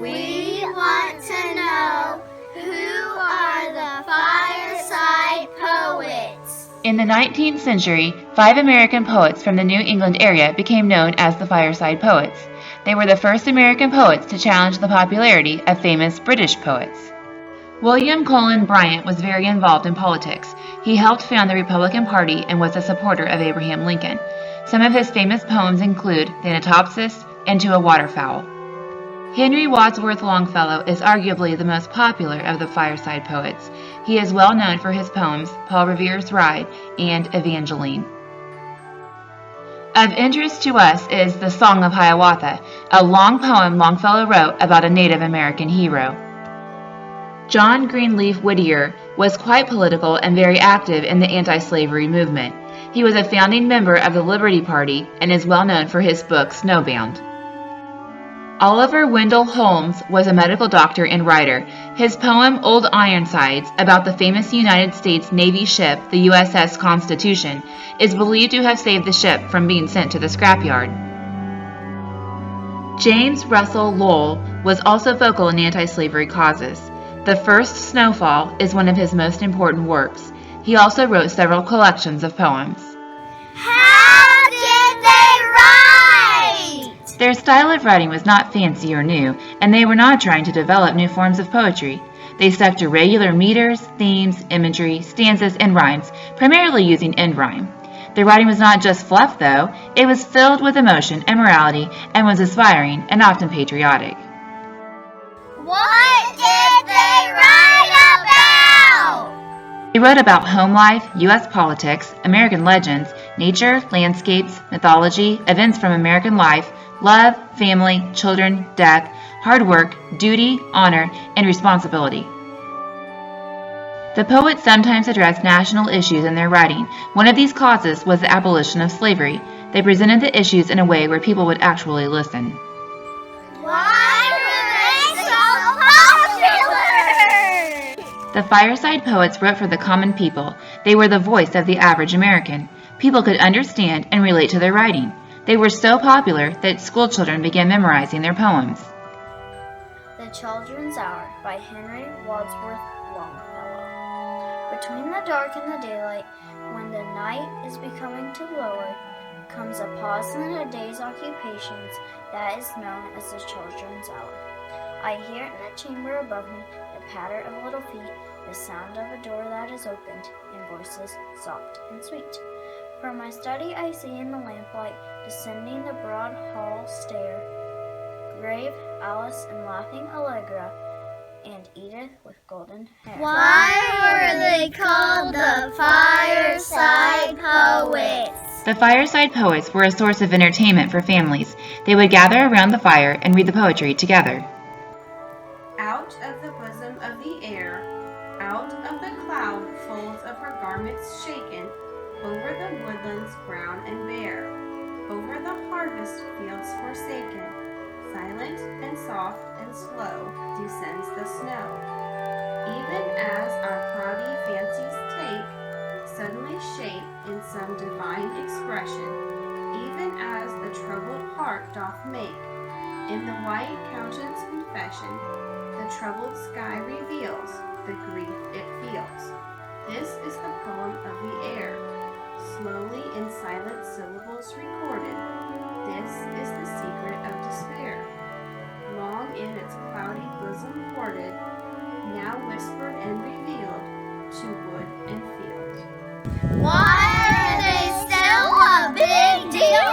We want to know, who are the Fireside Poets? In the 19th century, 5 American poets from the New England area became known as the Fireside Poets. They were the first American poets to challenge the popularity of famous British poets. William Cullen Bryant was very involved in politics. He helped found the Republican Party and was a supporter of Abraham Lincoln. Some of his famous poems include Thanatopsis and To a Waterfowl. Henry Wadsworth Longfellow is arguably the most popular of the Fireside Poets. He is well known for his poems Paul Revere's Ride and Evangeline. Of interest to us is The Song of Hiawatha, a long poem Longfellow wrote about a Native American hero. John Greenleaf Whittier was quite political and very active in the anti-slavery movement. He was a founding member of the Liberty Party and is well known for his book Snowbound. Oliver Wendell Holmes was a medical doctor and writer. His poem Old Ironsides, about the famous United States Navy ship, the USS Constitution, is believed to have saved the ship from being sent to the scrapyard. James Russell Lowell was also vocal in anti-slavery causes. The First Snowfall is one of his most important works. He also wrote several collections of poems. How did they write? Their style of writing was not fancy or new, and they were not trying to develop new forms of poetry. They stuck to regular meters, themes, imagery, stanzas, and rhymes, primarily using end rhyme. Their writing was not just fluff, though. It was filled with emotion and morality and was aspiring and often patriotic. What did they write about? They wrote about home life, U.S. politics, American legends, nature, landscapes, mythology, events from American life, love, family, children, death, hard work, duty, honor, and responsibility. The poets sometimes addressed national issues in their writing. One of these causes was the abolition of slavery. They presented the issues in a way where people would actually listen. Why were they so popular? The Fireside Poets wrote for the common people. They were the voice of the average American. People could understand and relate to their writing. They were so popular that school children began memorizing their poems. The Children's Hour by Henry Wadsworth Longfellow. Between the dark and the daylight, when the night is becoming to lower, comes a pause in the day's occupations that is known as the Children's Hour. I hear in the chamber above me the patter of little feet, the sound of a door that is opened, and voices soft and sweet. From my study I see in the lamplight, descending the broad hall stair, grave Alice and laughing Allegra, and Edith with golden hair. Why were they called the Fireside Poets? The Fireside Poets were a source of entertainment for families. They would gather around the fire and read the poetry together. Out of the bosom of the air, out of the cloud folds of her garments shaken, over the woodlands brown and bare, over the harvest fields forsaken, silent and soft and slow descends the snow. Even as our cloudy fancies take suddenly shape in some divine expression, even as the troubled heart doth make, in the white countenance confession, the troubled sky reveals the grief it feels. This is the poem of the air, slowly in silent syllables recorded. This is the secret of despair, long in its cloudy bosom hoarded, now whispered and revealed to wood and field. Why are they still a big deal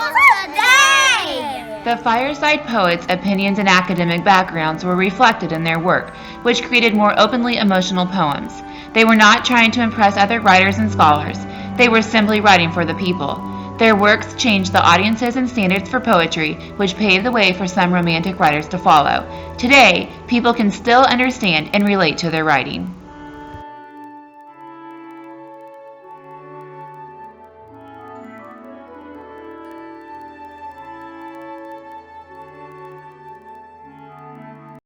today? The Fireside Poets' opinions and academic backgrounds were reflected in their work, which created more openly emotional poems. They were not trying to impress other writers and scholars. They were simply writing for the people. Their works changed the audiences and standards for poetry, which paved the way for some romantic writers to follow. Today, people can still understand and relate to their writing.